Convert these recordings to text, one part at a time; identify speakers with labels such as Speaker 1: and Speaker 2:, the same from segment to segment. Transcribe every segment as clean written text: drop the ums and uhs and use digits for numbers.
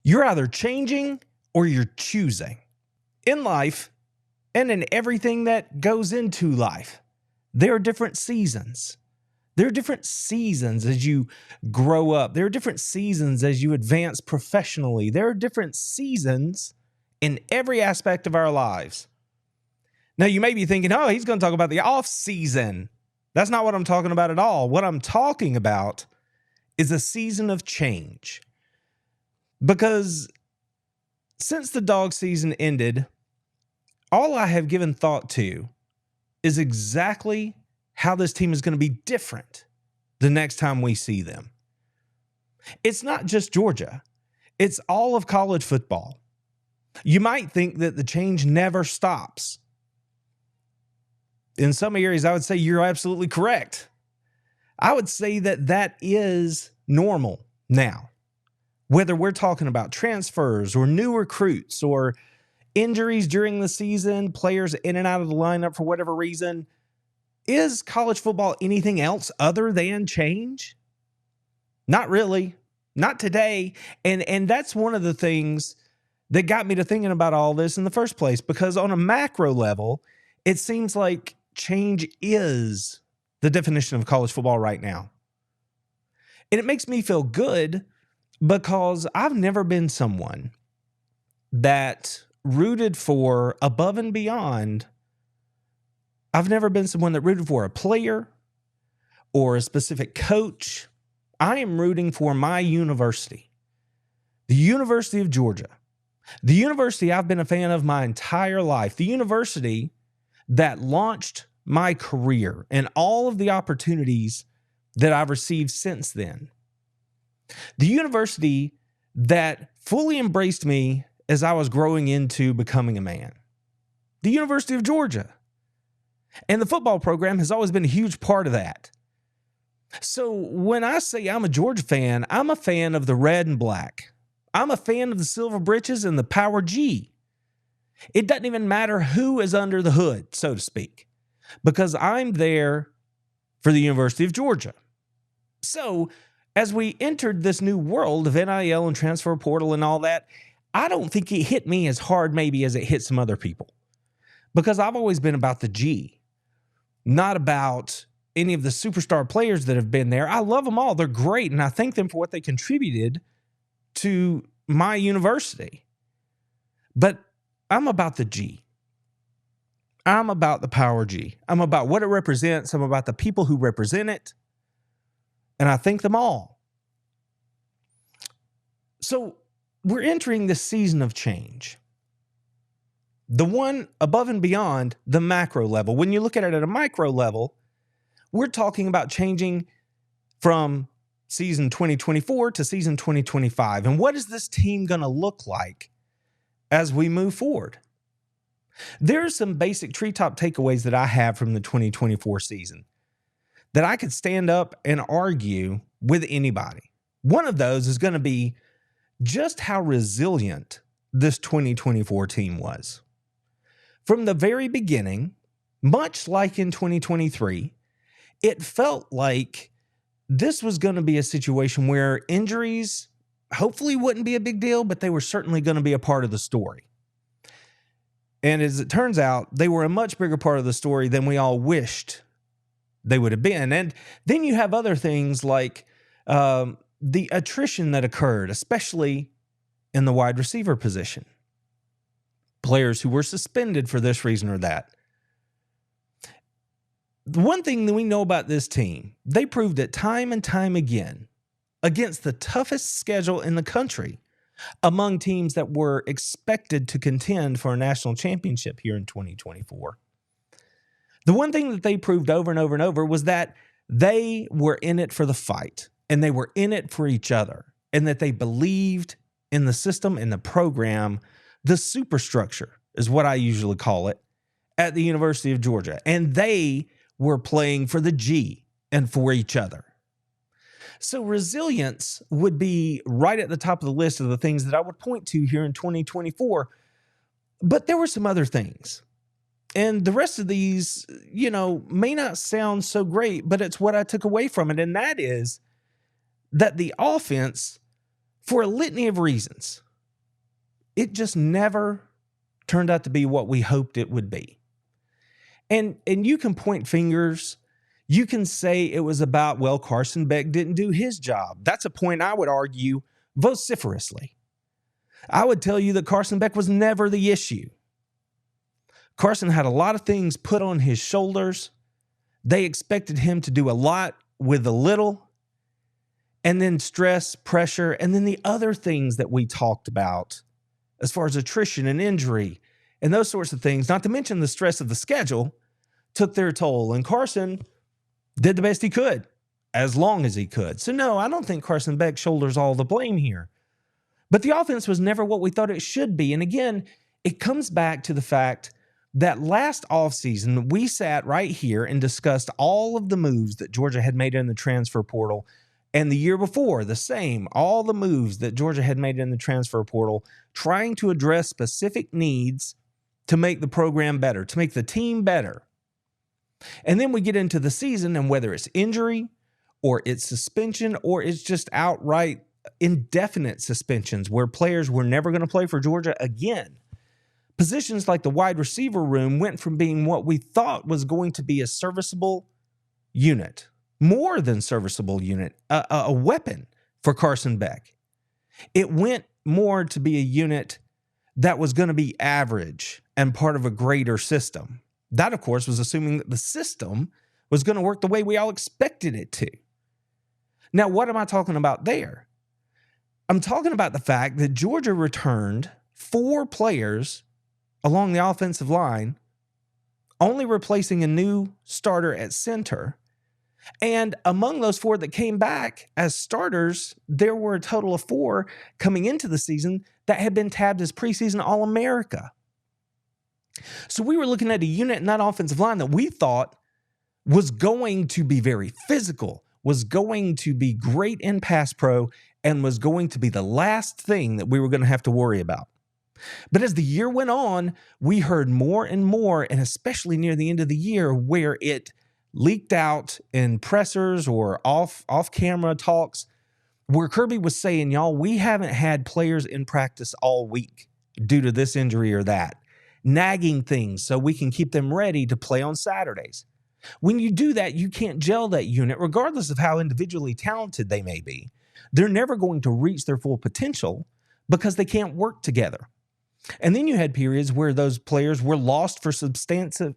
Speaker 1: You're either changing or you're choosing. In life, and in everything that goes into life, there are different seasons. There are different seasons as you grow up. There are different seasons as you advance professionally. There are different seasons in every aspect of our lives. Now, you may be thinking, oh, he's going to talk about the off season. That's not what I'm talking about at all. What I'm talking about is a season of change. Because since the dog season ended, all I have given thought to is exactly how this team is going to be different the next time we see them. It's not just Georgia. It's all of college football. You might think that the change never stops. In some areas, I would say you're absolutely correct. I would say that that is normal now. Whether we're talking about transfers or new recruits or injuries during the season, players in and out of the lineup for whatever reason, is college football anything else other than change? Not really. Not today. And that's one of the things that got me to thinking about all this in the first place, because on a macro level, it seems like change is the definition of college football right now. And it makes me feel good because I've never been someone that rooted for above and beyond. I've never been someone that rooted for a player or a specific coach. I am rooting for my university, the University of Georgia, the university I've been a fan of my entire life, the university that launched my career and all of the opportunities that I've received since then. The university that fully embraced me as I was growing into becoming a man. The University of Georgia. And the football program has always been a huge part of that. So when I say I'm a Georgia fan, I'm a fan of the red and black. I'm a fan of the silver britches and the power G. It doesn't even matter who is under the hood, so to speak, because I'm there for the University of Georgia. So as we entered this new world of NIL and transfer portal and all that, I don't think it hit me as hard maybe as it hit some other people, because I've always been about the G, not about any of the superstar players that have been there. I love them all. They're great, and I thank them for what they contributed to my university. But I'm about the G. I'm about the power G. I'm about what it represents. I'm about the people who represent it. And I thank them all. So we're entering this season of change. The one above and beyond the macro level. When you look at it at a micro level, we're talking about changing from season 2024 to season 2025. And what is this team going to look like as we move forward? There are some basic treetop takeaways that I have from the 2024 season that I could stand up and argue with anybody. One of those is going to be just how resilient this 2024 team was. From the very beginning, much like in 2023, it felt like this was going to be a situation where injuries hopefully wouldn't be a big deal, but they were certainly going to be a part of the story. And as it turns out, they were a much bigger part of the story than we all wished they would have been. And then you have other things like the attrition that occurred, especially in the wide receiver position. Players who were suspended for this reason or that. The one thing that we know about this team, they proved it time and time again against the toughest schedule in the country among teams that were expected to contend for a national championship here in 2024. The one thing that they proved over and over and over was that they were in it for the fight, and they were in it for each other, and that they believed in the system and the program, the superstructure is what I usually call it, at the University of Georgia. And they were playing for the G and for each other. So resilience would be right at the top of the list of the things that I would point to here in 2024. But there were some other things. And the rest of these, may not sound so great, but it's what I took away from it. And that is that the offense, for a litany of reasons, it just never turned out to be what we hoped it would be. And you can point fingers. You can say it was about, well, Carson Beck didn't do his job. That's a point I would argue vociferously. I would tell you that Carson Beck was never the issue. Carson had a lot of things put on his shoulders. They expected him to do a lot with a little, and then stress, pressure, and then the other things that we talked about as far as attrition and injury and those sorts of things, not to mention the stress of the schedule, took their toll. And Carson did the best he could as long as he could. So no, I don't think Carson Beck shoulders all the blame here. But the offense was never what we thought it should be. And again, it comes back to the fact that last offseason, we sat right here and discussed all of the moves that Georgia had made in the transfer portal. And the year before, the same, all the moves that Georgia had made in the transfer portal, trying to address specific needs to make the program better, to make the team better. And then we get into the season, and whether it's injury or it's suspension or it's just outright indefinite suspensions where players were never going to play for Georgia again, positions like the wide receiver room went from being what we thought was going to be a serviceable unit, more than serviceable unit, a weapon for Carson Beck. It went more to be a unit that was going to be average and part of a greater system. That, of course, was assuming that the system was going to work the way we all expected it to. Now, what am I talking about there? I'm talking about the fact that Georgia returned 4 players along the offensive line, only replacing a new starter at center. And among those 4 that came back as starters, there were a total of 4 coming into the season that had been tabbed as preseason All-America. So we were looking at a unit in that offensive line that we thought was going to be very physical, was going to be great in pass pro, and was going to be the last thing that we were going to have to worry about. But as the year went on, we heard more and more, and especially near the end of the year, where it leaked out in pressers or off-camera talks, where Kirby was saying, y'all, we haven't had players in practice all week due to this injury or that, nagging things so we can keep them ready to play on Saturdays. When you do that, you can't gel that unit, regardless of how individually talented they may be. They're never going to reach their full potential because they can't work together. And then you had periods where those players were lost for substantive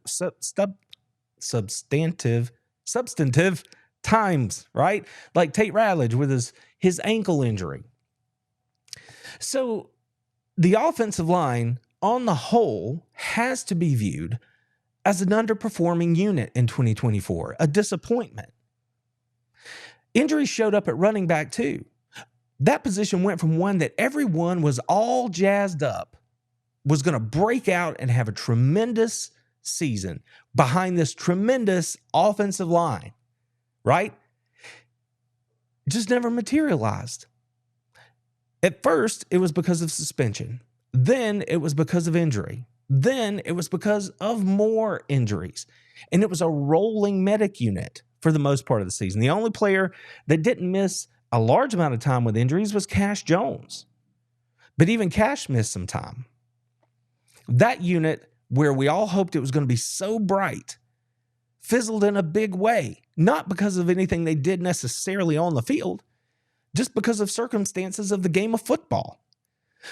Speaker 1: times, right? Like Tate Ratledge with his ankle injury. So the offensive line on the whole has to be viewed as an underperforming unit in 2024, a disappointment. Injuries showed up at running back too. That position went from one that everyone was all jazzed up, was going to break out and have a tremendous season behind this tremendous offensive line, right? Just never materialized. At first, it was because of suspension. Then it was because of injury. Then it was because of more injuries. And it was a rolling medic unit for the most part of the season. The only player that didn't miss a large amount of time with injuries was Cash Jones. But even Cash missed some time. That unit, where we all hoped it was going to be so bright, fizzled in a big way. Not because of anything they did necessarily on the field, just because of circumstances of the game of football.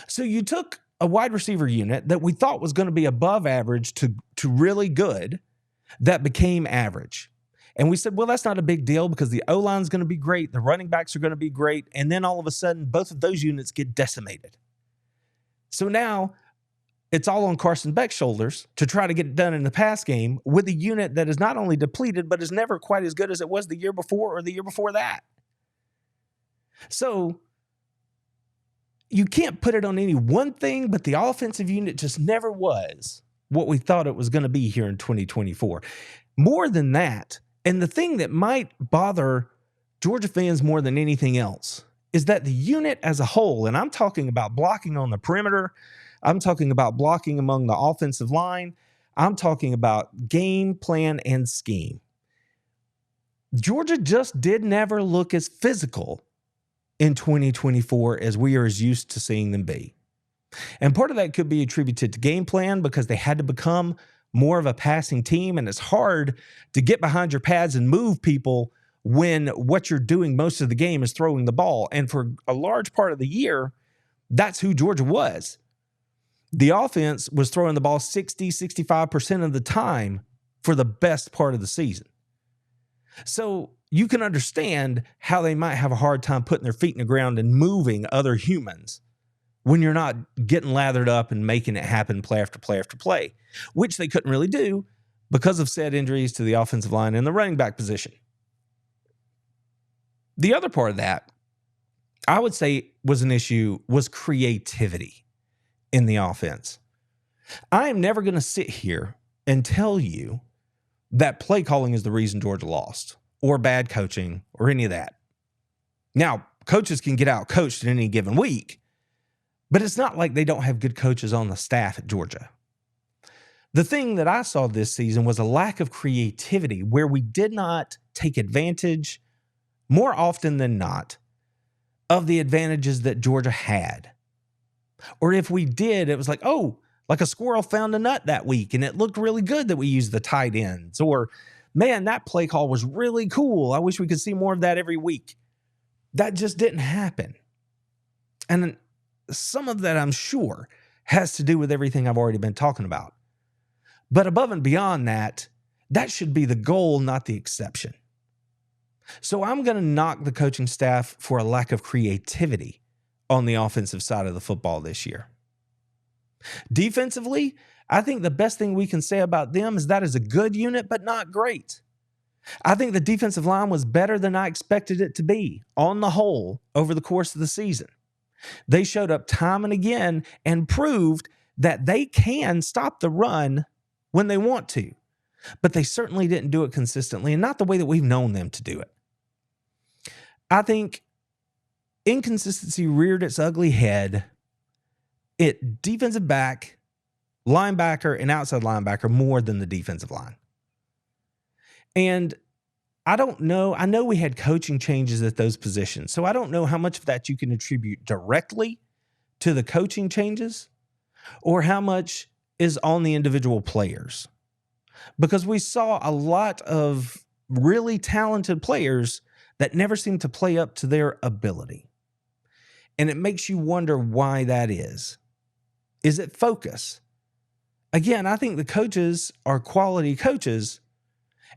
Speaker 1: So you took a wide receiver unit that we thought was going to be above average to really good, that became average. And we said, well, that's not a big deal because the O-line is going to be great, the running backs are going to be great, and then all of a sudden, both of those units get decimated. So now it's all on Carson Beck's shoulders to try to get it done in the pass game with a unit that is not only depleted, but is never quite as good as it was the year before or the year before that. So you can't put it on any one thing, but the offensive unit just never was what we thought it was going to be here in 2024. More than that, and the thing that might bother Georgia fans more than anything else is that the unit as a whole, and I'm talking about blocking on the perimeter, I'm talking about blocking among the offensive line, I'm talking about game, plan, and scheme. Georgia just did never look as physical in 2024 as we are as used to seeing them be. And part of that could be attributed to game plan because they had to become more of a passing team. And it's hard to get behind your pads and move people when what you're doing most of the game is throwing the ball. And for a large part of the year, that's who Georgia was. The offense was throwing the ball 60-65% of the time for the best part of the season. So you can understand how they might have a hard time putting their feet in the ground and moving other humans when you're not getting lathered up and making it happen play after play after play, which they couldn't really do because of said injuries to the offensive line and the running back position. The other part of that, I would say, was an issue, was creativity in the offense. I am never going to sit here and tell you that play calling is the reason Georgia lost or bad coaching or any of that. Now, coaches can get out coached in any given week, but it's not like they don't have good coaches on the staff at Georgia. The thing that I saw this season was a lack of creativity where we did not take advantage, more often than not, of the advantages that Georgia had. Or if we did, it was like, oh, like a squirrel found a nut that week, and it looked really good that we used the tight ends. Or, man, that play call was really cool. I wish we could see more of that every week. That just didn't happen. And some of that, I'm sure, has to do with everything I've already been talking about. But above and beyond that, that should be the goal, not the exception. So I'm going to knock the coaching staff for a lack of creativity on the offensive side of the football this year. Defensively, I think the best thing we can say about them is that is a good unit, but not great. I think the defensive line was better than I expected it to be on the whole over the course of the season. They showed up time and again and proved that they can stop the run when they want to, but they certainly didn't do it consistently and not the way that we've known them to do it. I think inconsistency reared its ugly head at defensive back, linebacker, and outside linebacker more than the defensive line. And I don't know. I know we had coaching changes at those positions, so I don't know how much of that you can attribute directly to the coaching changes or how much is on the individual players. Because we saw a lot of really talented players that never seem to play up to their ability. And it makes you wonder why that is. Is it focus? Again, I think the coaches are quality coaches,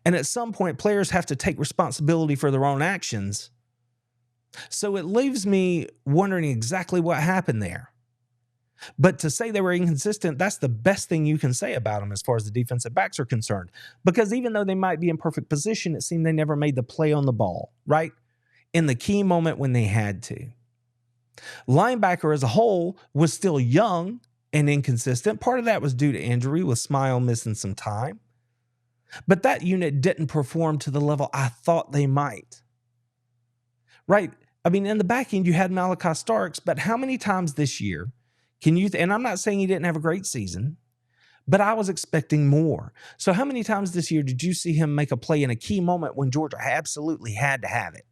Speaker 1: and at some point, players have to take responsibility for their own actions. So it leaves me wondering exactly what happened there. But to say they were inconsistent, that's the best thing you can say about them as far as the defensive backs are concerned. Because even though they might be in perfect position, it seemed they never made the play on the ball, right? In the key moment when they had to. Linebacker as a whole was still young and inconsistent. Part of that was due to injury, with Smile missing some time. But that unit didn't perform to the level I thought they might. Right? I mean, in the back end, you had Malachi Starks, but how many times this year can you, and I'm not saying he didn't have a great season, but I was expecting more. So how many times this year did you see him make a play in a key moment when Georgia absolutely had to have it?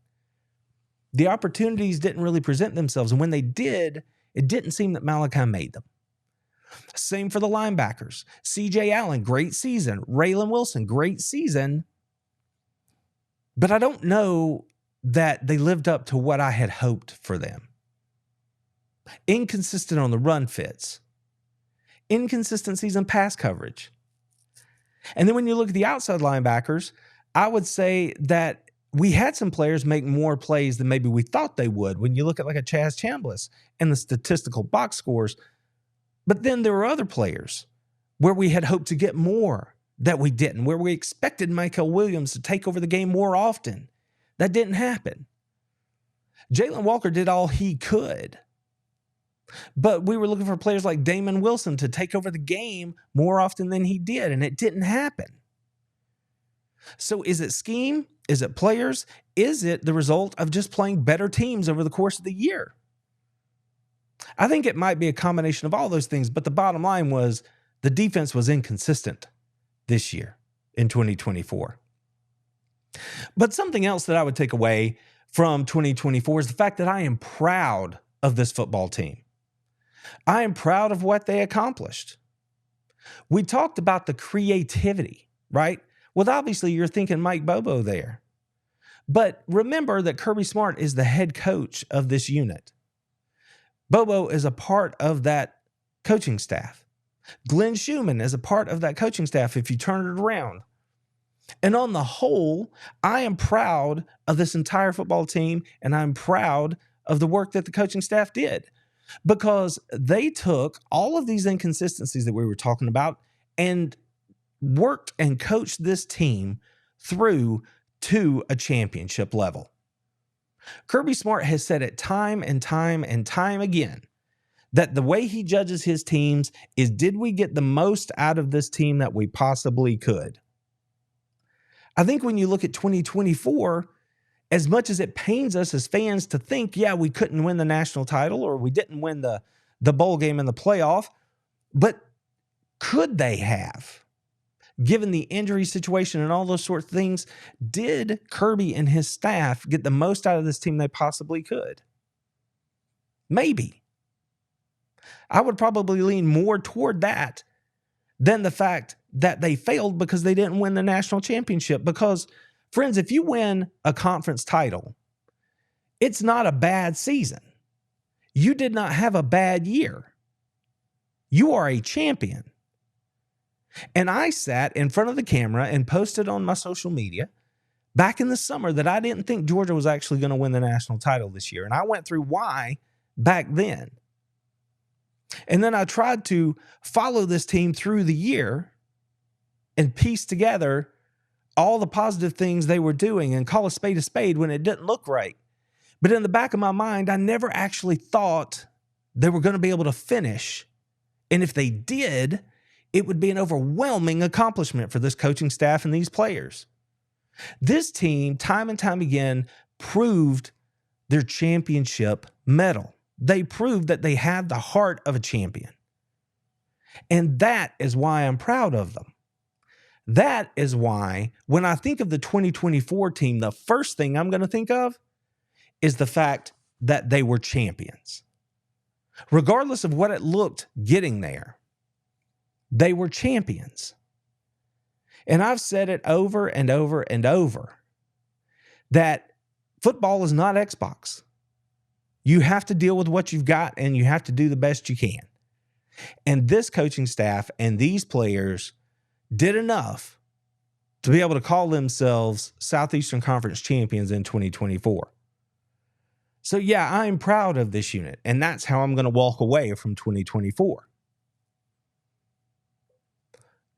Speaker 1: The opportunities didn't really present themselves, and when they did, it didn't seem that Malachi made them. Same for the linebackers. C.J. Allen, great season. Raylan Wilson, great season. But I don't know that they lived up to what I had hoped for them. Inconsistent on the run fits. Inconsistencies in pass coverage. And then when you look at the outside linebackers, I would say that we had some players make more plays than maybe we thought they would when you look at like a Chaz Chambliss and the statistical box scores. But then there were other players where we had hoped to get more that we didn't, where we expected Michael Williams to take over the game more often. That didn't happen. Jalen Walker did all he could. But we were looking for players like Damon Wilson to take over the game more often than he did, and it didn't happen. So is it scheme? Is it players? Is it the result of just playing better teams over the course of the year? I think it might be a combination of all those things, but the bottom line was the defense was inconsistent this year in 2024. But something else that I would take away from 2024 is the fact that I am proud of this football team. I am proud of what they accomplished. We talked about the creativity, right? Well, obviously you're thinking Mike Bobo there. But remember that Kirby Smart is the head coach of this unit. Bobo is a part of that coaching staff. Glenn Schumann is a part of that coaching staff if you turn it around. And on the whole, I am proud of this entire football team, and I'm proud of the work that the coaching staff did, because they took all of these inconsistencies that we were talking about and worked and coached this team through to a championship level. Kirby Smart has said it time and time and time again that the way he judges his teams is, did we get the most out of this team that we possibly could? I think when you look at 2024, as much as it pains us as fans to think, yeah, we couldn't win the national title or we didn't win the bowl game in the playoff, but could they have? Given the injury situation and all those sorts of things, did Kirby and his staff get the most out of this team they possibly could? Maybe. I would probably lean more toward that than the fact that they failed because they didn't win the national championship. Because, friends, if you win a conference title, it's not a bad season. You did not have a bad year. You are a champion. And I sat in front of the camera and posted on my social media back in the summer that I didn't think Georgia was actually going to win the national title this year. And I went through why back then. And then I tried to follow this team through the year and piece together all the positive things they were doing and call a spade when it didn't look right. But in the back of my mind, I never actually thought they were going to be able to finish. And if they did, it would be an overwhelming accomplishment for this coaching staff and these players. This team, time and time again, proved their championship mettle. They proved that they have the heart of a champion. And that is why I'm proud of them. That is why when I think of the 2024 team, the first thing I'm going to think of is the fact that they were champions. Regardless of what it looked getting there, they were champions. And I've said it over and over and over that football is not Xbox. You have to deal with what you've got and you have to do the best you can. And this coaching staff and these players did enough to be able to call themselves Southeastern Conference champions in 2024. So yeah, I'm proud of this unit, and that's how I'm going to walk away from 2024.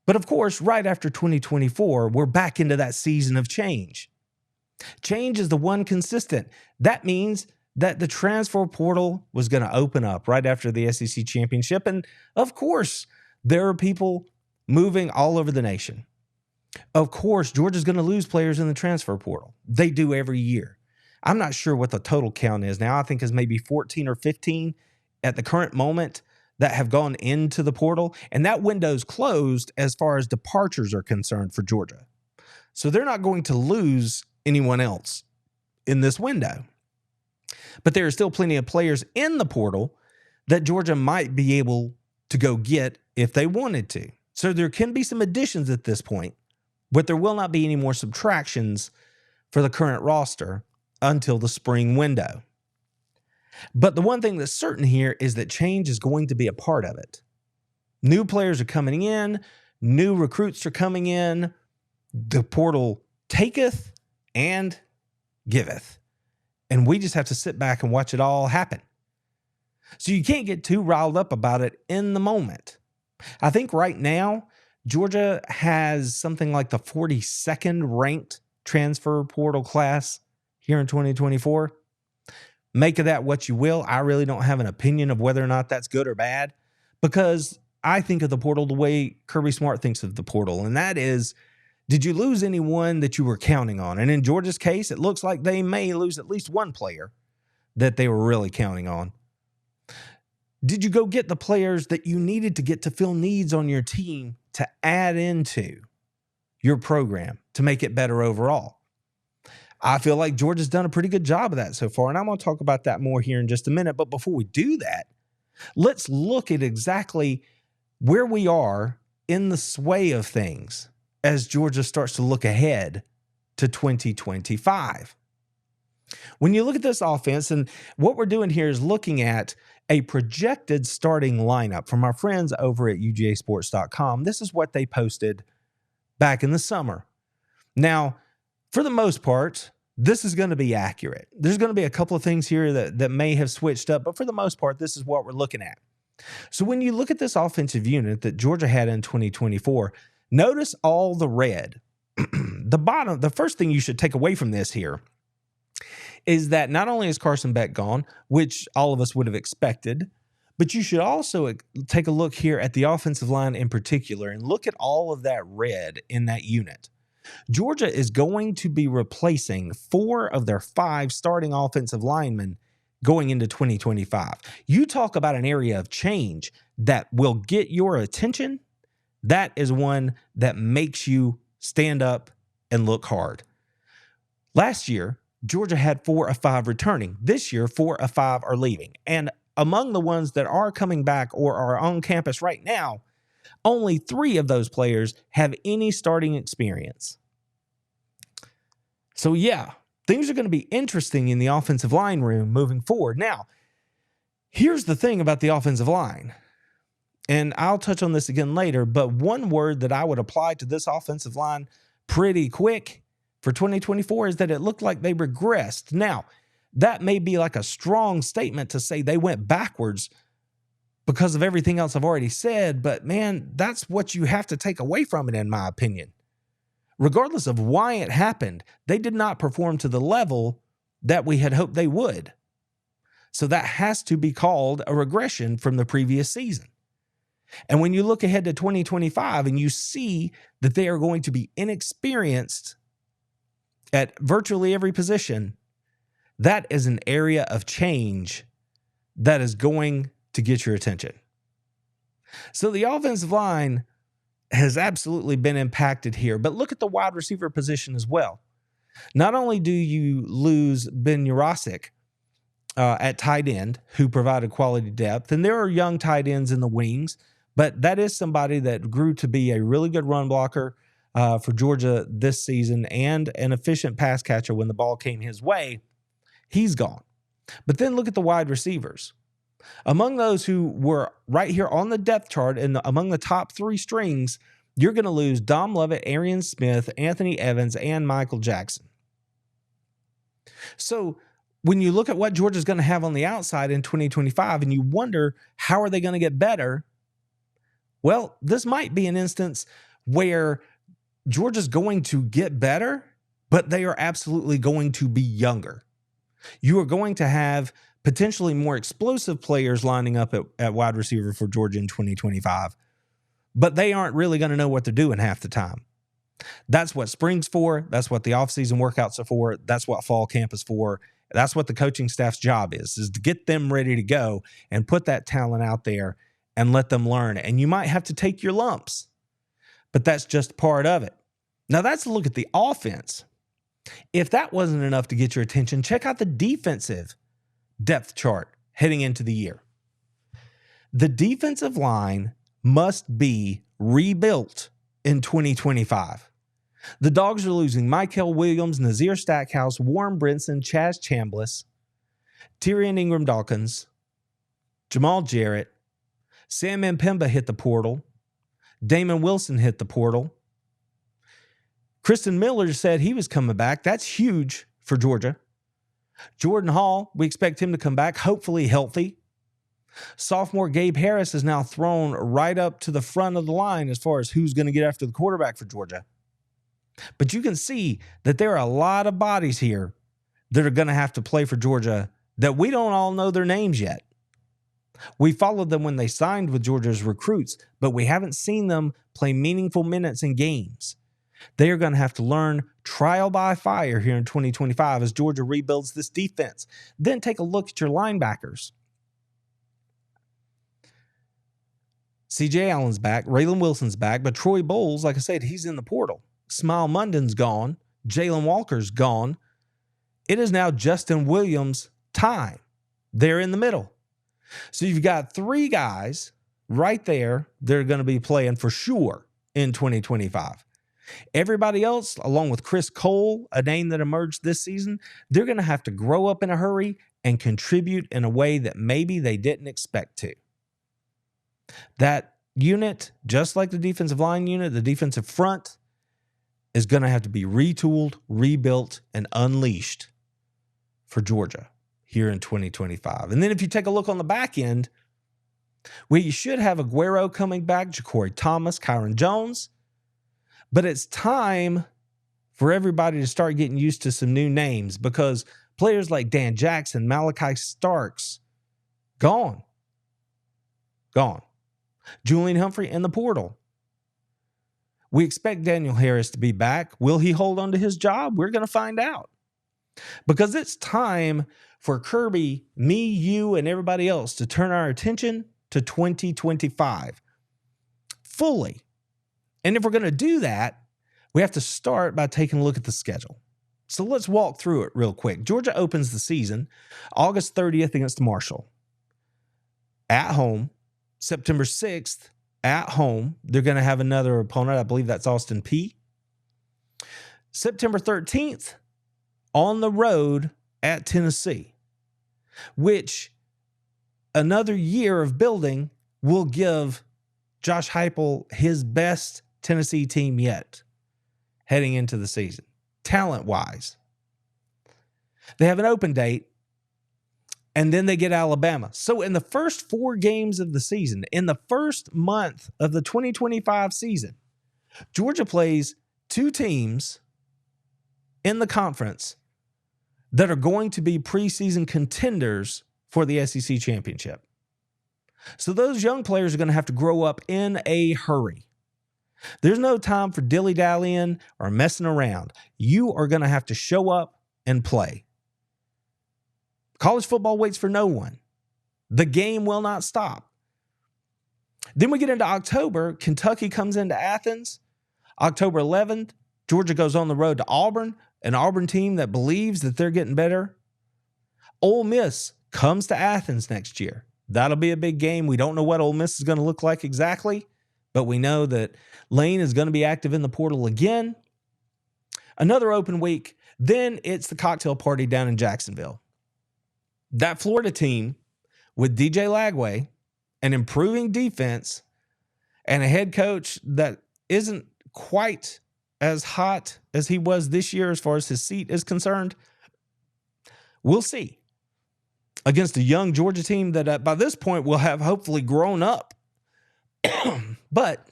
Speaker 1: But of course, right after 2024, we're back into that season of change. Change is the one consistent. That means that the transfer portal was going to open up right after the SEC championship. And of course, there are people moving all over the nation. Of course, Georgia's going to lose players in the transfer portal. They do every year. I'm not sure what the total count is now. I think it's maybe 14 or 15 at the current moment that have gone into the portal, and that window's closed as far as departures are concerned for Georgia. So they're not going to lose anyone else in this window. But there are still plenty of players in the portal that Georgia might be able to go get if they wanted to. So there can be some additions at this point, but there will not be any more subtractions for the current roster until the spring window. But the one thing that's certain here is that change is going to be a part of it. New players are coming in. New recruits are coming in. The portal taketh and giveth. And we just have to sit back and watch it all happen. So you can't get too riled up about it in the moment. I think right now, Georgia has something like the 42nd ranked transfer portal class here in 2024. Make of that what you will. I really don't have an opinion of whether or not that's good or bad, because I think of the portal the way Kirby Smart thinks of the portal, and that is, did you lose anyone that you were counting on? And in Georgia's case, it looks like they may lose at least one player that they were really counting on. Did you go get the players that you needed to get to fill needs on your team to add into your program to make it better overall? I feel like Georgia's done a pretty good job of that so far, and I'm going to talk about that more here in just a minute. But before we do that, Let's look at exactly where we are in the sway of things as Georgia starts to look ahead to 2025. When you look at this offense, and what we're doing here is looking at a projected starting lineup from our friends over at UGAsports.com. This is what they posted back in the summer. Now, for the most part, this is going to be accurate. There's going to be a couple of things here that may have switched up, but for the most part, this is what we're looking at. So when you look at this offensive unit that Georgia had in 2024, notice all the red. The first thing you should take away from this here is that not only is Carson Beck gone, which all of us would have expected, but you should also take a look here at the offensive line in particular and look at all of that red in that unit. Georgia is going to be replacing 4 of their 5 starting offensive linemen going into 2025. You talk about an area of change that will get your attention. That is one that makes you stand up and look hard. Last year, Georgia had 4 of 5 returning. This year, 4 of 5 are leaving. And among the ones that are coming back or are on campus right now, only 3 of those players have any starting experience. So yeah, things are going to be interesting in the offensive line room moving forward. Now, here's the thing about the offensive line, and I'll touch on this again later, but one word that I would apply to this offensive line pretty quick for 2024 is that it looked like they regressed. Now, that may be like a strong statement to say they went backwards because of everything else I've already said, but man, that's what you have to take away from it, in my opinion. Regardless of why it happened, they did not perform to the level that we had hoped they would. So that has to be called a regression from the previous season. And when you look ahead to 2025 and you see that they are going to be inexperienced at virtually every position, that is an area of change that is going to get your attention. So the offensive line has absolutely been impacted here, but look at the wide receiver position as well. Not only do you lose Ben Jurasik at tight end, who provided quality depth, and there are young tight ends in the wings, but that is somebody that grew to be a really good run blocker for Georgia this season and an efficient pass catcher when the ball came his way. He's gone. But then look at the wide receivers. Among those who were right here on the depth chart and among the top 3 strings, you're going to lose Dom Lovett, Arian Smith, Anthony Evans, and Michael Jackson. So when you look at what Georgia's going to have on the outside in 2025 and you wonder, how are they going to get better? Well, this might be an instance where Georgia's going to get better, but they are absolutely going to be younger. You are going to have potentially more explosive players lining up at wide receiver for Georgia in 2025, but they aren't really going to know what they're doing half the time. That's what spring's for. That's what the offseason workouts are for. That's what fall camp is for. That's what the coaching staff's job is to get them ready to go and put that talent out there and let them learn. And you might have to take your lumps, but that's just part of it. Now that's a look at the offense. If that wasn't enough to get your attention, check out the defensive depth chart heading into the year. The defensive line must be rebuilt in 2025. The Dogs are losing Michael Williams, Nazir Stackhouse, Warren Brinson, Chaz Chambliss, Tyrion Ingram-Dawkins, Jamal Jarrett, Sam Mpemba hit the portal, Damon Wilson hit the portal. Kristen Miller said he was coming back. That's huge for Georgia. Jordan Hall, we expect him to come back, hopefully healthy. Sophomore Gabe Harris is now thrown right up to the front of the line as far as who's going to get after the quarterback for Georgia. But you can see that there are a lot of bodies here that are going to have to play for Georgia that we don't all know their names yet. We followed them when they signed with Georgia's recruits, but we haven't seen them play meaningful minutes in games. They are going to have to learn trial by fire here in 2025 as Georgia rebuilds this defense. Then take a look at your linebackers. C.J. Allen's back, Raylan Wilson's back, but Troy Bowles, like I said, he's in the portal. Smile Munden's gone. Jalen Walker's gone. It is now Justin Williams' time. They're in the middle. So you've got 3 guys right there that are going to be playing for sure in 2025. Everybody else, along with Chris Cole, a name that emerged this season, they're going to have to grow up in a hurry and contribute in a way that maybe they didn't expect to. That unit, just like the defensive line unit, the defensive front, is going to have to be retooled, rebuilt, and unleashed for Georgia here in 2025. And then if you take a look on the back end, you should have Aguero coming back, Ja'Cory Thomas, Kyron Jones. But it's time for everybody to start getting used to some new names, because players like Dan Jackson, Malachi Starks, gone. Julian Humphrey in the portal. We expect Daniel Harris to be back. Will he hold on to his job? We're going to find out. Because it's time for Kirby, me, you, and everybody else to turn our attention to 2025 fully. And if we're going to do that, we have to start by taking a look at the schedule. So let's walk through it real quick. Georgia opens the season August 30th against Marshall. At home. September 6th, at home. They're going to have another opponent. I believe that's Austin Peay. September 13th, on the road at Tennessee, which another year of building will give Josh Heupel his best Tennessee team yet heading into the season, talent-wise. They have an open date, and then they get Alabama. So in the first 4 games of the season, in the first month of the 2025 season, Georgia plays 2 teams in the conference that are going to be preseason contenders for the SEC championship. So those young players are going to have to grow up in a hurry. There's no time for dilly-dallying or messing around. You are going to have to show up and play. College football waits for no one. The game will not stop. Then we get into October. Kentucky comes into Athens. October 11th, Georgia goes on the road to Auburn, an Auburn team that believes that they're getting better. Ole Miss comes to Athens next year. That'll be a big game. We don't know what Ole Miss is going to look like exactly, but we know that Lane is going to be active in the portal again. Another open week. Then it's the cocktail party down in Jacksonville. That Florida team with DJ Lagway, an improving defense, and a head coach that isn't quite as hot as he was this year as far as his seat is concerned. We'll see. Against a young Georgia team that by this point will have hopefully grown up. But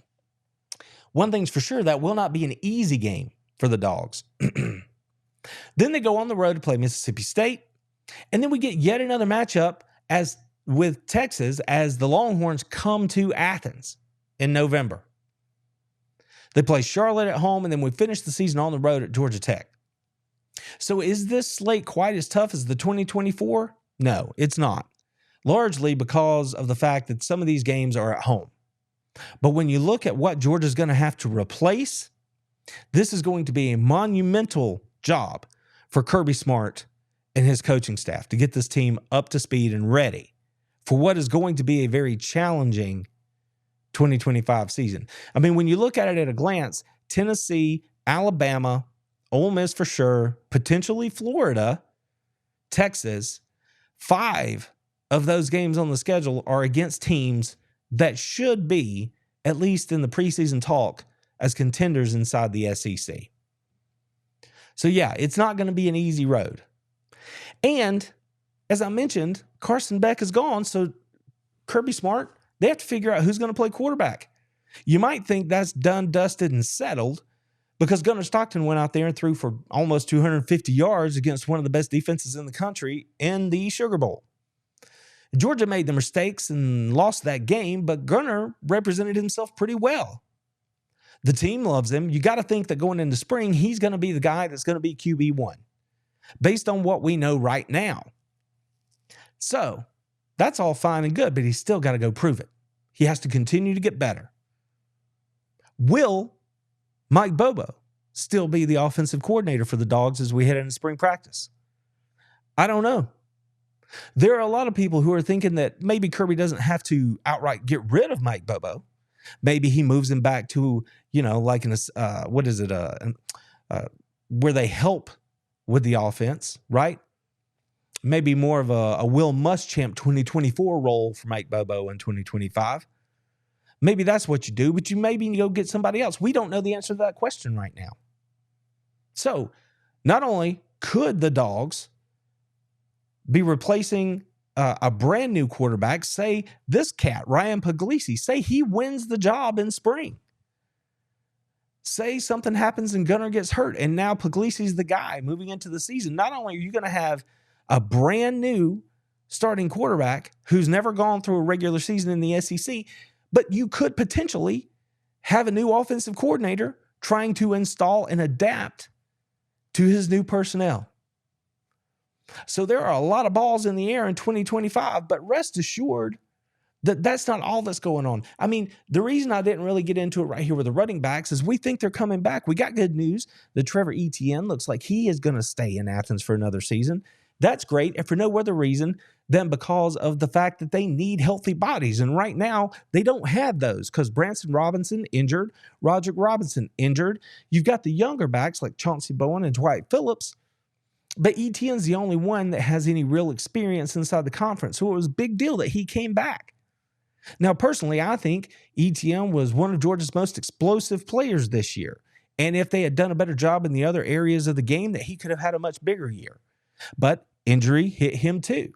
Speaker 1: one thing's for sure, that will not be an easy game for the Dogs. Then they go on the road to play Mississippi State. And then we get yet another matchup with Texas as the Longhorns come to Athens in November. They play Charlotte at home, and then we finish the season on the road at Georgia Tech. So is this slate quite as tough as the 2024? No, it's not. Largely because of the fact that some of these games are at home. But when you look at what Georgia's going to have to replace, this is going to be a monumental job for Kirby Smart and his coaching staff to get this team up to speed and ready for what is going to be a very challenging 2025 season. I mean, when you look at it at a glance, Tennessee, Alabama, Ole Miss for sure, potentially Florida, Texas, 5 of those games on the schedule are against teams that should be, at least in the preseason talk, as contenders inside the SEC. So yeah, it's not going to be an easy road. And as I mentioned, Carson Beck is gone, so Kirby Smart, they have to figure out who's going to play quarterback. You might think that's done, dusted, and settled because Gunnar Stockton went out there and threw for almost 250 yards against one of the best defenses in the country in the Sugar Bowl. Georgia made the mistakes and lost that game, but Gunnar represented himself pretty well. The team loves him. You got to think that going into spring, he's going to be the guy that's going to be QB1 based on what we know right now. So that's all fine and good, but he's still got to go prove it. He has to continue to get better. Will Mike Bobo still be the offensive coordinator for the Dogs as we head into spring practice? I don't know. There are a lot of people who are thinking that maybe Kirby doesn't have to outright get rid of Mike Bobo. Maybe he moves him back to, like in a, where they help with the offense, right? Maybe more of a Will Muschamp 2024 role for Mike Bobo in 2025. Maybe that's what you do, but you maybe go get somebody else. We don't know the answer to that question right now. So not only could the Dogs be replacing a brand new quarterback, say this cat, Ryan Puglisi, say he wins the job in spring. Say something happens and Gunnar gets hurt, and now Puglisi's the guy moving into the season. Not only are you going to have a brand new starting quarterback who's never gone through a regular season in the SEC, but you could potentially have a new offensive coordinator trying to install and adapt to his new personnel. So there are a lot of balls in the air in 2025, but rest assured that that's not all that's going on. I mean, the reason I didn't really get into it right here with the running backs is we think they're coming back. We got good news that Trevor Etienne looks like he is going to stay in Athens for another season. That's great, and for no other reason than because of the fact that they need healthy bodies. And right now, they don't have those because Branson Robinson injured, Roderick Robinson injured. You've got the younger backs like Chauncey Bowen and Dwight Phillips, but Etienne's the only one that has any real experience inside the conference. So it was a big deal that he came back. Now, personally, I think Etienne was one of Georgia's most explosive players this year. And if they had done a better job in the other areas of the game, that he could have had a much bigger year. But injury hit him too.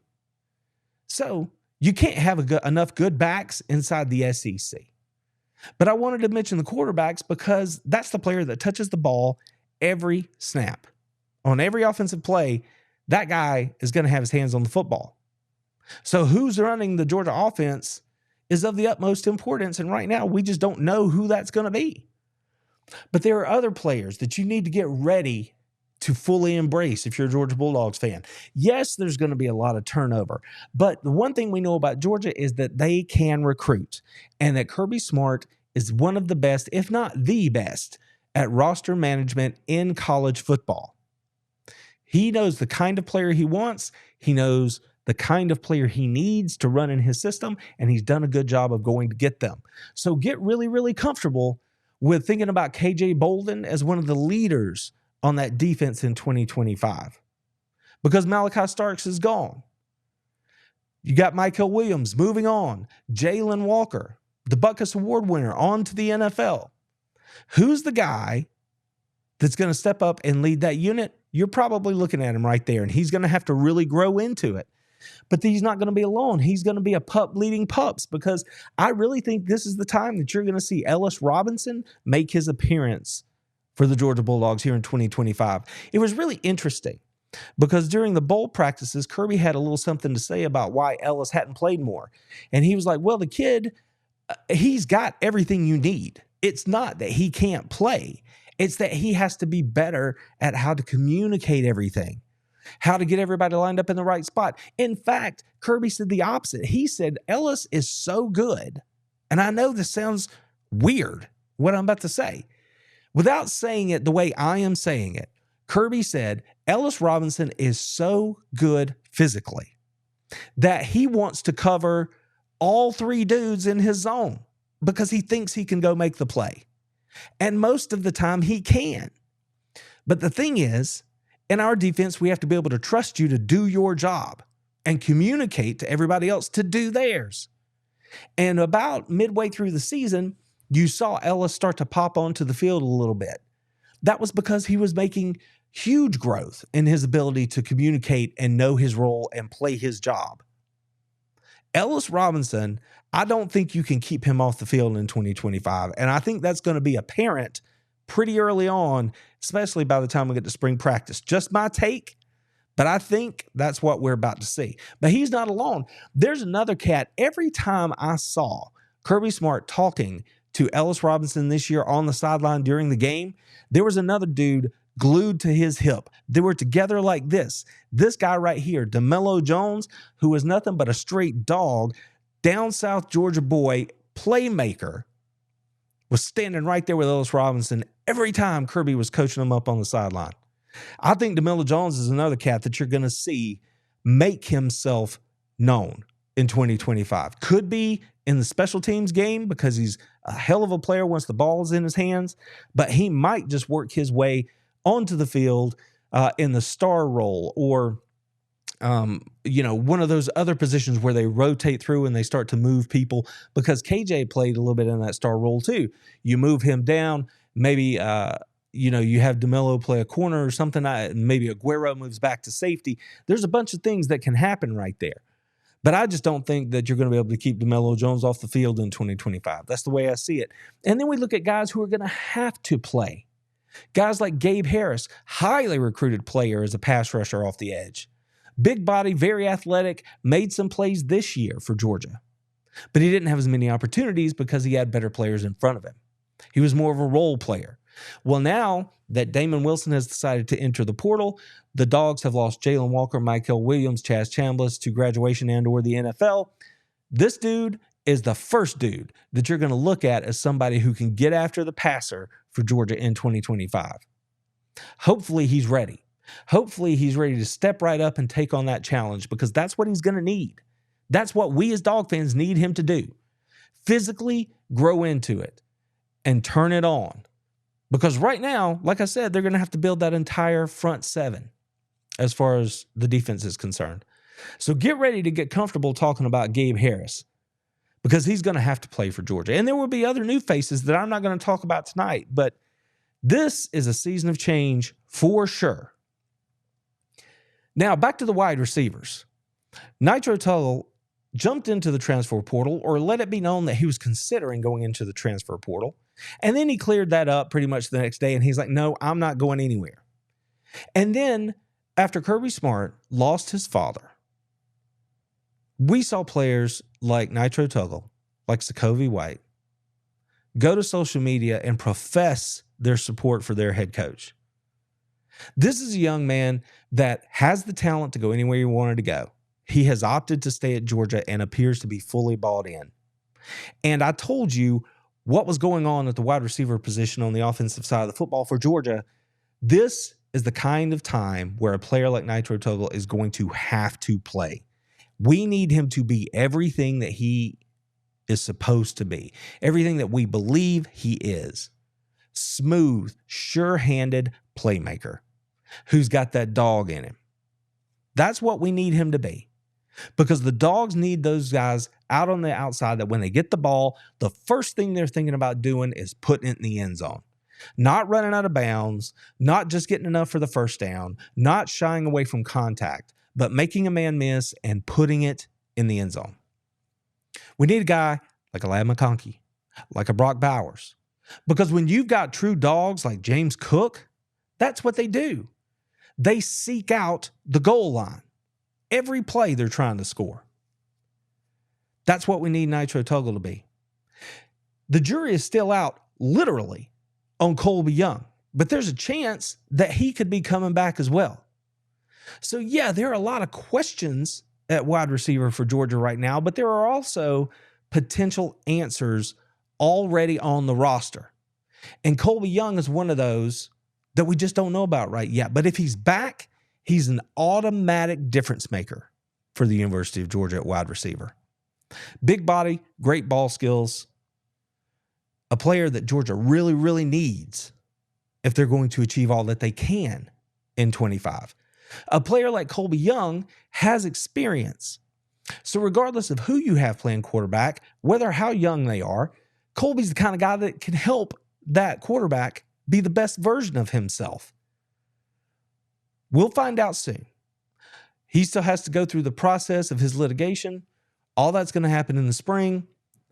Speaker 1: So you can't have enough good backs inside the SEC. But I wanted to mention the quarterbacks because that's the player that touches the ball every snap. On every offensive play, that guy is going to have his hands on the football. So who's running the Georgia offense is of the utmost importance. And right now, we just don't know who that's going to be. But there are other players that you need to get ready to fully embrace if you're a Georgia Bulldogs fan. Yes, there's going to be a lot of turnover. But the one thing we know about Georgia is that they can recruit. And that Kirby Smart is one of the best, if not the best, at roster management in college football. He knows the kind of player he wants. He knows the kind of player he needs to run in his system, and he's done a good job of going to get them. So get really, really comfortable with thinking about KJ Bolden as one of the leaders on that defense in 2025 because Malachi Starks is gone. You got Michael Williams moving on, Jalen Walker, the Butkus Award winner, on to the NFL. Who's the guy that's going to step up and lead that unit? You're probably looking at him right there, and he's going to have to really grow into it. But he's not going to be alone. He's going to be a pup leading pups because I really think this is the time that you're going to see Ellis Robinson make his appearance for the Georgia Bulldogs here in 2025. It was really interesting because during the bowl practices, Kirby had a little something to say about why Ellis hadn't played more. And he was like, well, the kid, he's got everything you need. It's not that he can't play. It's that he has to be better at how to communicate everything, how to get everybody lined up in the right spot. In fact, Kirby said the opposite. He said, Ellis is so good. And I know this sounds weird, what I'm about to say. Without saying it the way I am saying it, Kirby said, Ellis Robinson is so good physically that he wants to cover all three dudes in his zone because he thinks he can go make the play. And most of the time he can. But the thing is, in our defense, we have to be able to trust you to do your job and communicate to everybody else to do theirs. And about midway through the season, you saw Ellis start to pop onto the field a little bit. That was because he was making huge growth in his ability to communicate and know his role and play his job. Ellis Robinson, I don't think you can keep him off the field in 2025. And I think that's going to be apparent pretty early on, especially by the time we get to spring practice. Just my take, but I think that's what we're about to see. But he's not alone. There's another cat. Every time I saw Kirby Smart talking to Ellis Robinson this year on the sideline during the game, there was another dude glued to his hip. They were together like this. This guy right here, DeMello Jones, who is nothing but a straight dog, down South Georgia boy, playmaker, was standing right there with Ellis Robinson every time Kirby was coaching him up on the sideline. I think DeMello Jones is another cat that you're going to see make himself known in 2025. Could be in the special teams game because he's a hell of a player once the ball is in his hands, but he might just work his way onto the field in the star role or one of those other positions where they rotate through and they start to move people, because KJ played a little bit in that star role too. You move him down, maybe, you have DeMello play a corner or something. Maybe Aguero moves back to safety. There's a bunch of things that can happen right there. But I just don't think that you're going to be able to keep DeMello Jones off the field in 2025. That's the way I see it. And then we look at guys who are going to have to play. Guys like Gabe Harris, highly recruited player as a pass rusher off the edge. Big body, very athletic, made some plays this year for Georgia. But he didn't have as many opportunities because he had better players in front of him. He was more of a role player. Well, now that Damon Wilson has decided to enter the portal, the Dogs have lost Jalen Walker, Michael Williams, Chaz Chambliss to graduation and or the NFL. This dude is the first dude that you're going to look at as somebody who can get after the passer for Georgia in 2025. Hopefully he's ready. Hopefully he's ready to step right up and take on that challenge, because that's what he's going to need. That's what we as Dog fans need him to do. Physically grow into it and turn it on. Because right now, like I said, they're going to have to build that entire front seven as far as the defense is concerned. So get ready to get comfortable talking about Gabe Harris, because he's going to have to play for Georgia. And there will be other new faces that I'm not going to talk about tonight, but this is a season of change for sure. Now, back to the wide receivers. Nitro Tuggle jumped into the transfer portal, or let it be known that he was considering going into the transfer portal. And then he cleared that up pretty much the next day, and he's like, no, I'm not going anywhere. And then after Kirby Smart lost his father, we saw players like Nitro Tuggle, like Sokovie White, go to social media and profess their support for their head coach. This is a young man that has the talent to go anywhere he wanted to go. He has opted to stay at Georgia and appears to be fully bought in. And I told you what was going on at the wide receiver position on the offensive side of the football for Georgia. This is the kind of time where a player like Nitro Tuggle is going to have to play. We need him to be everything that he is supposed to be, everything that we believe he is. Smooth, sure-handed playmaker who's got that dog in him. That's what we need him to be, because the Dogs need those guys out on the outside that when they get the ball, the first thing they're thinking about doing is putting it in the end zone. Not running out of bounds, not just getting enough for the first down, not shying away from contact, but making a man miss and putting it in the end zone. We need a guy like a Ladd McConkey, like a Brock Bowers, because when you've got true dogs like James Cook, that's what they do. They seek out the goal line. Every play they're trying to score. That's what we need Nitro Tuggle to be. The jury is still out, literally, on Colby Young, but there's a chance that he could be coming back as well. So yeah, there are a lot of questions at wide receiver for Georgia right now, but there are also potential answers already on the roster. And Colby Young is one of those that we just don't know about right yet. But if he's back, he's an automatic difference maker for the University of Georgia at wide receiver. Big body, great ball skills. A player that Georgia really, really needs if they're going to achieve all that they can in 25. A player like Colby Young has experience. So regardless of who you have playing quarterback, whether how young they are, Colby's the kind of guy that can help that quarterback be the best version of himself. We'll find out soon. He still has to go through the process of his litigation. All that's going to happen in the spring.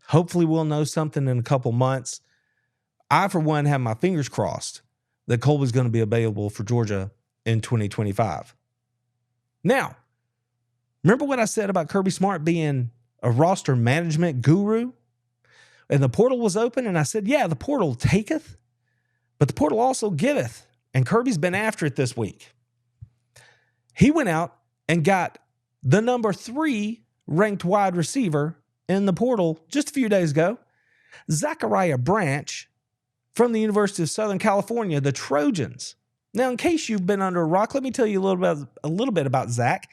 Speaker 1: Hopefully we'll know something in a couple months. I, for one, have my fingers crossed that Colby's going to be available for Georgia in 2025. Now, remember what I said about Kirby Smart being a roster management guru? And the portal was open, and I said, yeah, the portal taketh, but the portal also giveth. And Kirby's been after it this week. He went out and got the number 3 ranked wide receiver in the portal just a few days ago, Zachariah Branch from the University of Southern California, the Trojans. Now, in case you've been under a rock, let me tell you a little bit about Zach.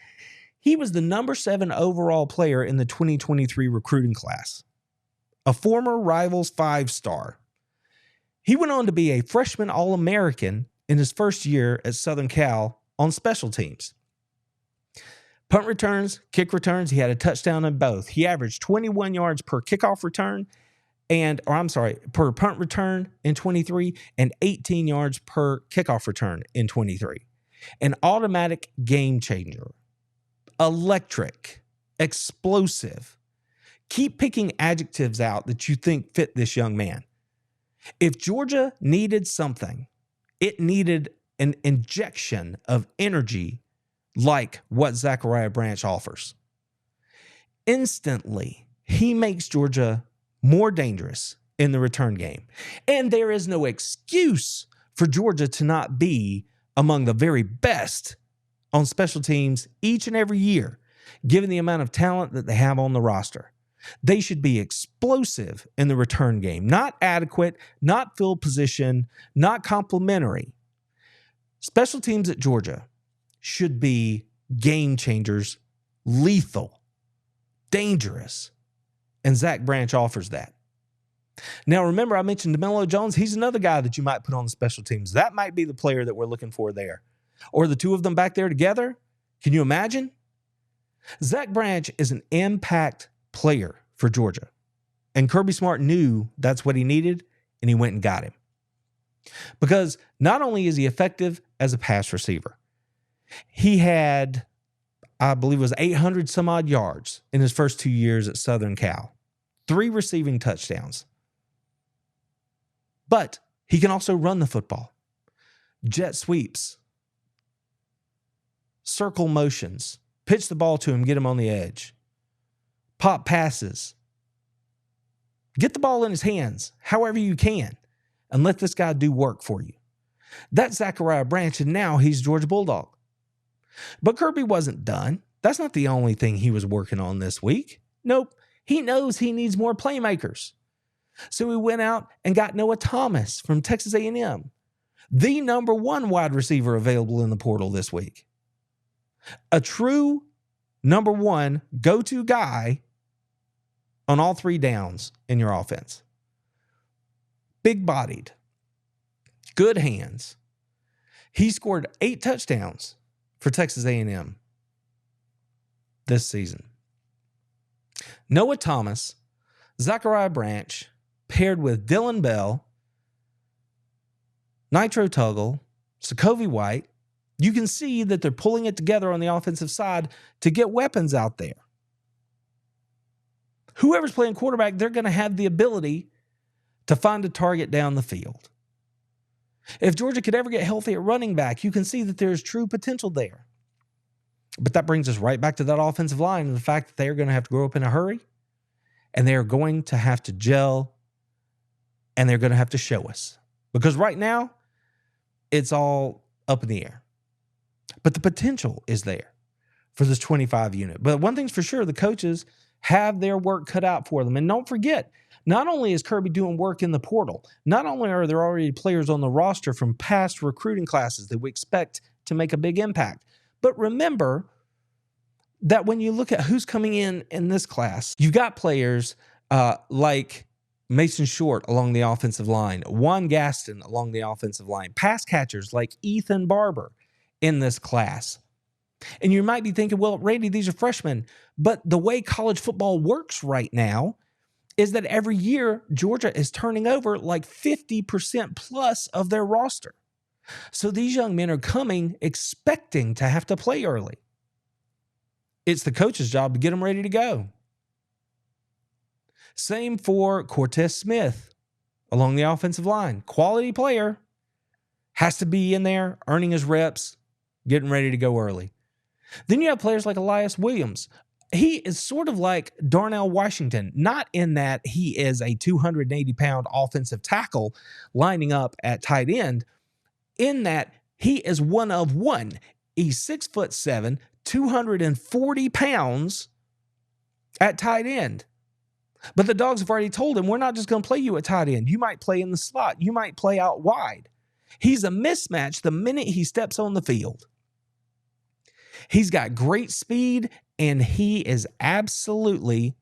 Speaker 1: He was the number 7 overall player in the 2023 recruiting class, a former Rivals 5-star. He went on to be a freshman All-American in his first year at Southern Cal on special teams. Punt returns, kick returns, he had a touchdown in both. He averaged 21 yards per kickoff return per punt return in 23 and 18 yards per kickoff return in 23. An automatic game changer. Electric, explosive. Keep picking adjectives out that you think fit this young man. If Georgia needed something, it needed an injection of energy like what Zachariah Branch offers. Instantly, he makes Georgia more dangerous in the return game. And there is no excuse for Georgia to not be among the very best on special teams each and every year, given the amount of talent that they have on the roster. They should be explosive in the return game, not adequate, not field position, not complimentary. Special teams at Georgia should be game changers, lethal, dangerous, and Zach Branch offers that. Now, remember, I mentioned DeMello Jones. He's another guy that you might put on the special teams. That might be the player that we're looking for there. Or the two of them back there together. Can you imagine? Zach Branch is an impact player for Georgia. And Kirby Smart knew that's what he needed, and he went and got him. Because not only is he effective as a pass receiver, he had, I believe it was 800 some odd yards in his first 2 years at Southern Cal. 3 receiving touchdowns. But he can also run the football. Jet sweeps. Circle motions. Pitch the ball to him, get him on the edge. Pop passes. Get the ball in his hands however you can and let this guy do work for you. That's Zachariah Branch, and now he's Georgia Bulldog. But Kirby wasn't done. That's not the only thing he was working on this week. Nope. He knows he needs more playmakers. So he went out and got Noah Thomas from Texas A&M, the number 1 wide receiver available in the portal this week. A true number 1 go-to guy on all 3 downs in your offense. Big-bodied, good hands. He scored 8 touchdowns for Texas A&M this season. Noah Thomas, Zachariah Branch, paired with Dylan Bell, Nitro Tuggle, Sokovie White, you can see that they're pulling it together on the offensive side to get weapons out there. Whoever's playing quarterback, they're going to have the ability to find a target down the field. If Georgia could ever get healthy at running back, you can see that there's true potential there. But that brings us right back to that offensive line and the fact that they're going to have to grow up in a hurry, and they're going to have to gel, and they're going to have to show us. Because right now, it's all up in the air. But the potential is there for this 25 unit. But one thing's for sure, the coaches have their work cut out for them. And don't forget, not only is Kirby doing work in the portal, not only are there already players on the roster from past recruiting classes that we expect to make a big impact, but remember that when you look at who's coming in this class, you've got players like Mason Short along the offensive line, Juan Gaston along the offensive line, pass catchers like Ethan Barber in this class. And you might be thinking, well, Randy, these are freshmen. But the way college football works right now is that every year Georgia is turning over like 50% plus of their roster. So these young men are coming expecting to have to play early. It's the coach's job to get them ready to go. Same for Cortez Smith along the offensive line. Quality player, has to be in there, earning his reps, getting ready to go early. Then you have players like Elias Williams. He is sort of like Darnell Washington, not in that he is a 280-pound offensive tackle lining up at tight end, in that he is one of one. He's 6'7", 240 pounds at tight end. But the Dogs have already told him, we're not just going to play you at tight end. You might play in the slot. You might play out wide. He's a mismatch the minute he steps on the field. He's got great speed, and he is absolutely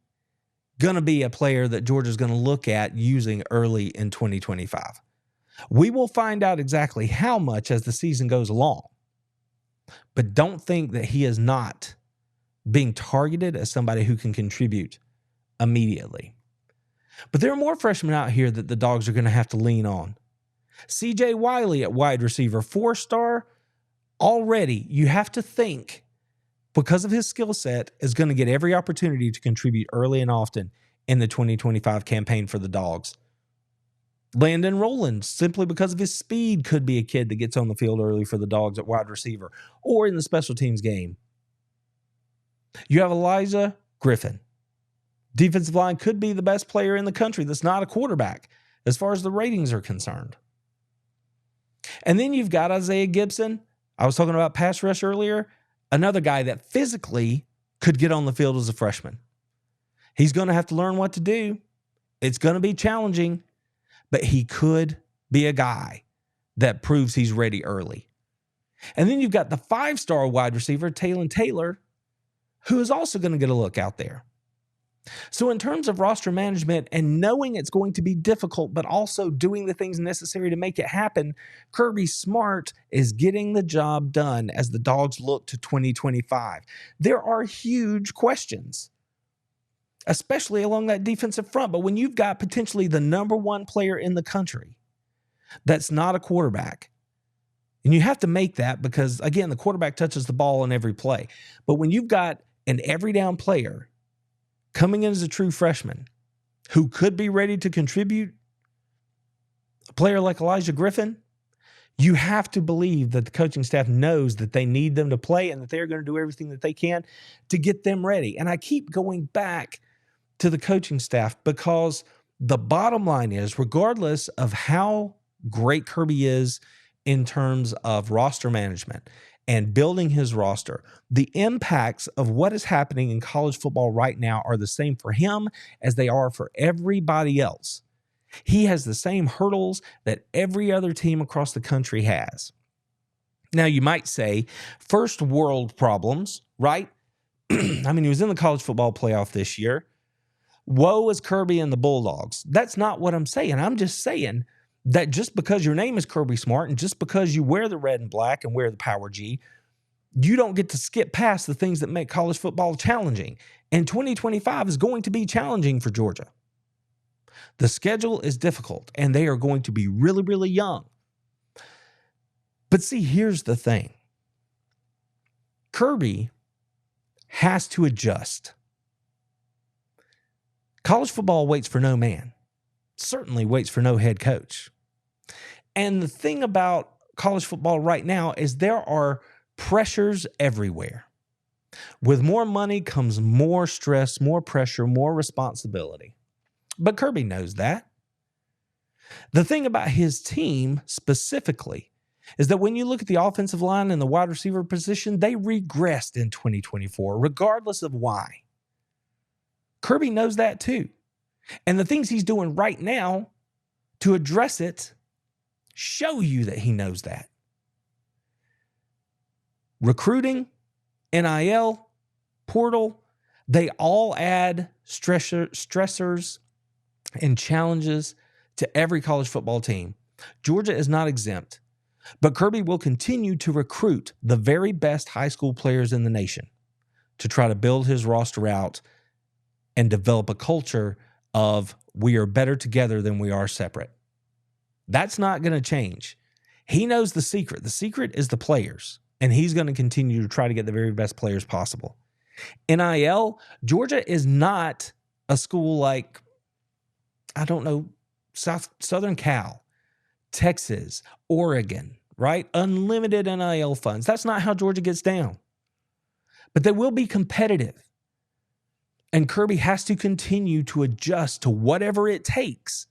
Speaker 1: going to be a player that Georgia's going to look at using early in 2025. We will find out exactly how much as the season goes along, but don't think that he is not being targeted as somebody who can contribute immediately. But there are more freshmen out here that the Dogs are going to have to lean on. C.J. Wiley at wide receiver, 4-star. Already, you have to think, because of his skill set, is going to get every opportunity to contribute early and often in the 2025 campaign for the Dogs. Landon Rowland, simply because of his speed, could be a kid that gets on the field early for the Dogs at wide receiver or in the special teams game. You have Elijah Griffin. Defensive line could be the best player in the country that's not a quarterback as far as the ratings are concerned. And then you've got Isaiah Gibson. I was talking about pass rush earlier. Another guy that physically could get on the field as a freshman. He's going to have to learn what to do. It's going to be challenging, but he could be a guy that proves he's ready early. And then you've got the 5-star wide receiver, Talon Taylor, who is also going to get a look out there. So in terms of roster management and knowing it's going to be difficult, but also doing the things necessary to make it happen, Kirby Smart is getting the job done as the Dogs look to 2025. There are huge questions, especially along that defensive front. But when you've got potentially the number one player in the country that's not a quarterback, and you have to make that because, again, the quarterback touches the ball on every play. But when you've got an every down player coming in as a true freshman who could be ready to contribute, a player like Elijah Griffin, you have to believe that the coaching staff knows that they need them to play and that they're going to do everything that they can to get them ready. And I keep going back to the coaching staff because the bottom line is, regardless of how great Kirby is in terms of roster management and building his roster, the impacts of what is happening in college football right now are the same for him as they are for everybody else. He has the same hurdles that every other team across the country has. Now, you might say, first world problems, right? I mean, he was in the college football playoff this year. Woe is Kirby and the Bulldogs. That's not what I'm saying. I'm just saying that just because your name is Kirby Smart and just because you wear the red and black and wear the Power G, you don't get to skip past the things that make college football challenging. And 2025 is going to be challenging for Georgia. The schedule is difficult, and they are going to be really, really young. But see, here's the thing. Kirby has to adjust. College football waits for no man. Certainly waits for no head coach. And the thing about college football right now is there are pressures everywhere. With more money comes more stress, more pressure, more responsibility. But Kirby knows that. The thing about his team specifically is that when you look at the offensive line and the wide receiver position, they regressed in 2024, regardless of why. Kirby knows that too. And the things he's doing right now to address it show you that he knows that. Recruiting, NIL, portal, they all add stressors and challenges to every college football team. Georgia is not exempt, but Kirby will continue to recruit the very best high school players in the nation to try to build his roster out and develop a culture of we are better together than we are separate. That's not going to change. He knows the secret. The secret is the players, and he's going to continue to try to get the very best players possible. NIL, Georgia is not a school like, I don't know, Southern Cal, Texas, Oregon, right? Unlimited NIL funds. That's not how Georgia gets down. But they will be competitive. And Kirby has to continue to adjust to whatever it takes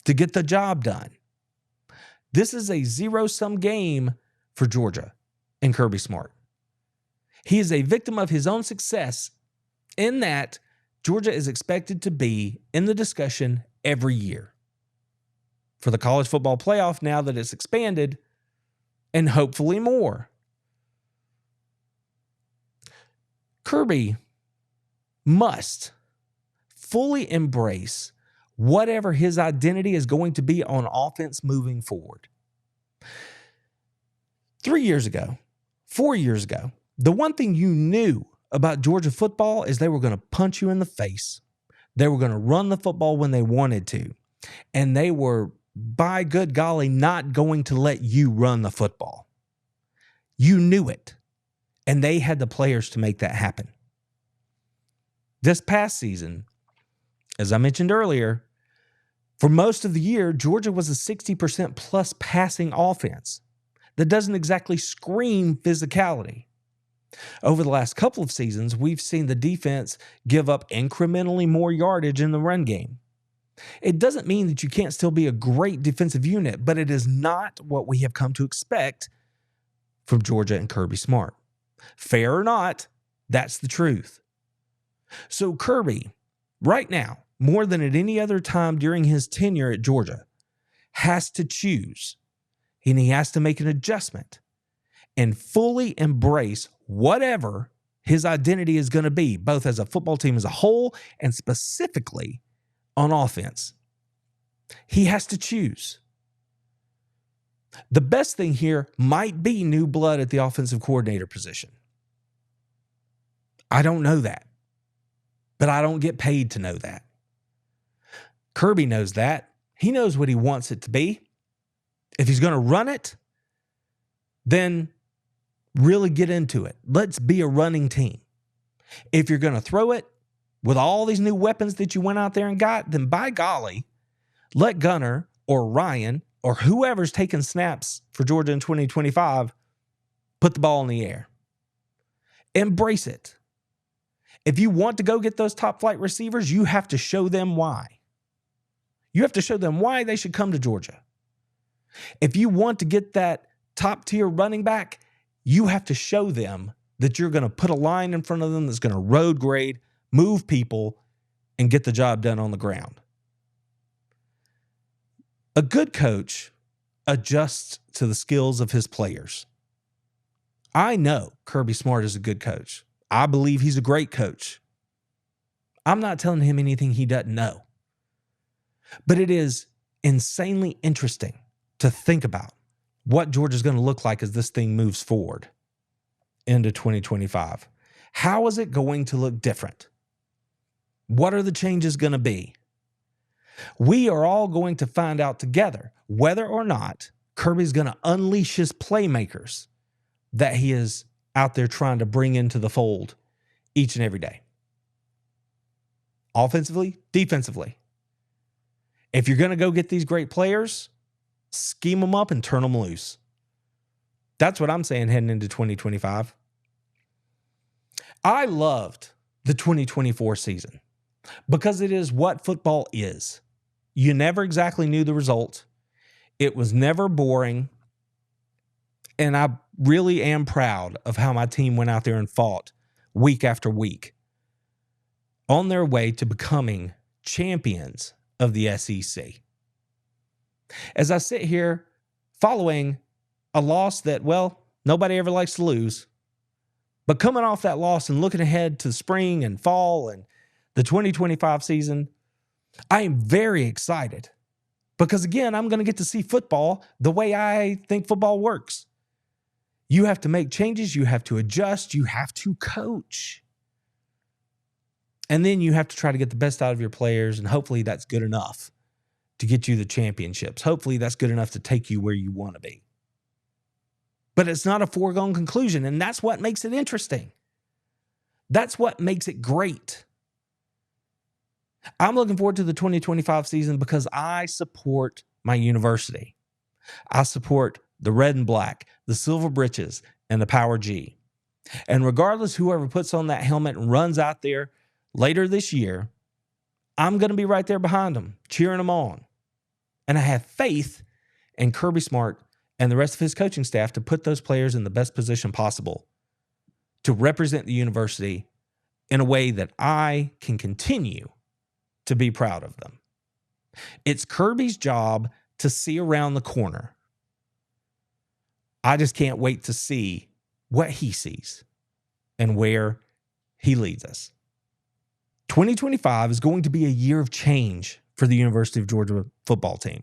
Speaker 1: to get the job done. This is a zero-sum game for Georgia and Kirby Smart. He is a victim of his own success in that Georgia is expected to be in the discussion every year for the college football playoff now that it's expanded, and hopefully more. Kirby must fully embrace whatever his identity is going to be on offense moving forward. 3 years ago, 4 years ago, the one thing you knew about Georgia football is they were going to punch you in the face. They were going to run the football when they wanted to. And they were, by good golly, not going to let you run the football. You knew it. And they had the players to make that happen. This past season, as I mentioned earlier, for most of the year, Georgia was a 60% plus passing offense that doesn't exactly scream physicality. Over the last couple of seasons, we've seen the defense give up incrementally more yardage in the run game. It doesn't mean that you can't still be a great defensive unit, but it is not what we have come to expect from Georgia and Kirby Smart. Fair or not, that's the truth. So Kirby, right now, more than at any other time during his tenure at Georgia, has to choose, and he has to make an adjustment and fully embrace whatever his identity is going to be, both as a football team as a whole and specifically on offense. He has to choose. The best thing here might be new blood at the offensive coordinator position. I don't know that, but I don't get paid to know that. Kirby knows that. He knows what he wants it to be. If he's going to run it, then really get into it. Let's be a running team. If you're going to throw it with all these new weapons that you went out there and got, then by golly, let Gunner or Ryan or whoever's taking snaps for Georgia in 2025 put the ball in the air. Embrace it. If you want to go get those top flight receivers, you have to show them why. You have to show them why they should come to Georgia. If you want to get that top tier running back, you have to show them that you're going to put a line in front of them that's going to road grade, move people, and get the job done on the ground. A good coach adjusts to the skills of his players. I know Kirby Smart is a good coach. I believe he's a great coach. I'm not telling him anything he doesn't know. But it is insanely interesting to think about what Georgia's going to look like as this thing moves forward into 2025. How is it going to look different? What are the changes going to be? We are all going to find out together whether or not Kirby's going to unleash his playmakers that he is out there trying to bring into the fold each and every day. Offensively, defensively. If you're going to go get these great players, scheme them up and turn them loose. That's what I'm saying heading into 2025. I loved the 2024 season because it is what football is. You never exactly knew the result. It was never boring. And I really am proud of how my team went out there and fought week after week on their way to becoming champions of the SEC. As I sit here following a loss that, well, nobody ever likes to lose, but coming off that loss and looking ahead to spring and fall and the 2025 season, I am very excited because, again, I'm going to get to see football the way I think football works. You have to make changes. You have to adjust. You have to coach. And then you have to try to get the best out of your players, and hopefully that's good enough to get you the championships. Hopefully that's good enough to take you where you want to be. But it's not a foregone conclusion, and that's what makes it interesting. That's what makes it great. I'm looking forward to the 2025 season because I support my university. I support the red and black, the silver britches, and the Power G. And regardless whoever puts on that helmet and runs out there later this year, I'm going to be right there behind them, cheering them on. And I have faith in Kirby Smart and the rest of his coaching staff to put those players in the best position possible to represent the university in a way that I can continue to be proud of them. It's Kirby's job to see around the corner. I just can't wait to see what he sees and where he leads us. 2025 is going to be a year of change for the University of Georgia football team.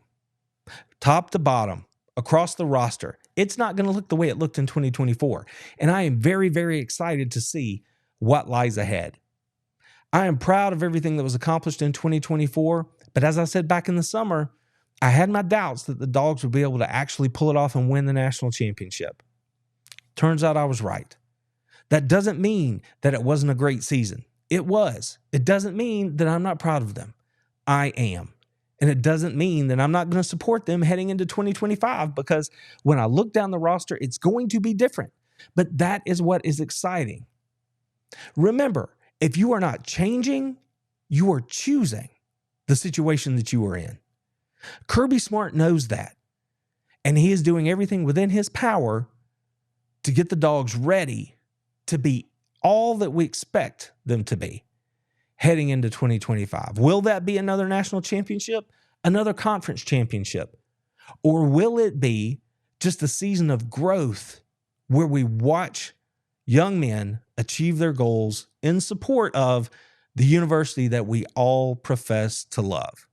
Speaker 1: Top to bottom, across the roster, it's not going to look the way it looked in 2024. And I am very, very excited to see what lies ahead. I am proud of everything that was accomplished in 2024. But as I said back in the summer, I had my doubts that the Dogs would be able to actually pull it off and win the national championship. Turns out I was right. That doesn't mean that it wasn't a great season. It was. It doesn't mean that I'm not proud of them. I am. And it doesn't mean that I'm not going to support them heading into 2025, because when I look down the roster, it's going to be different. But that is what is exciting. Remember, if you are not changing, you are choosing the situation that you are in. Kirby Smart knows that. And he is doing everything within his power to get the Dogs ready to be all that we expect them to be heading into 2025. Will that be another national championship, another conference championship? Or will it be just a season of growth where we watch young men achieve their goals in support of the university that we all profess to love?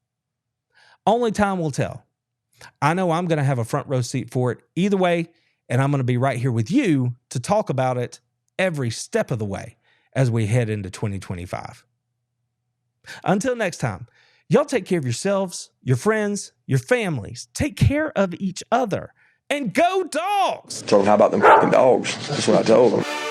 Speaker 1: Only time will tell. I know I'm going to have a front row seat for it either way, and I'm going to be right here with you to talk about it every step of the way as we head into 2025. Until next time, y'all take care of yourselves, your friends, your families. Take care of each other, and go Dogs!
Speaker 2: Told them, how about them fucking dogs? That's what I told them.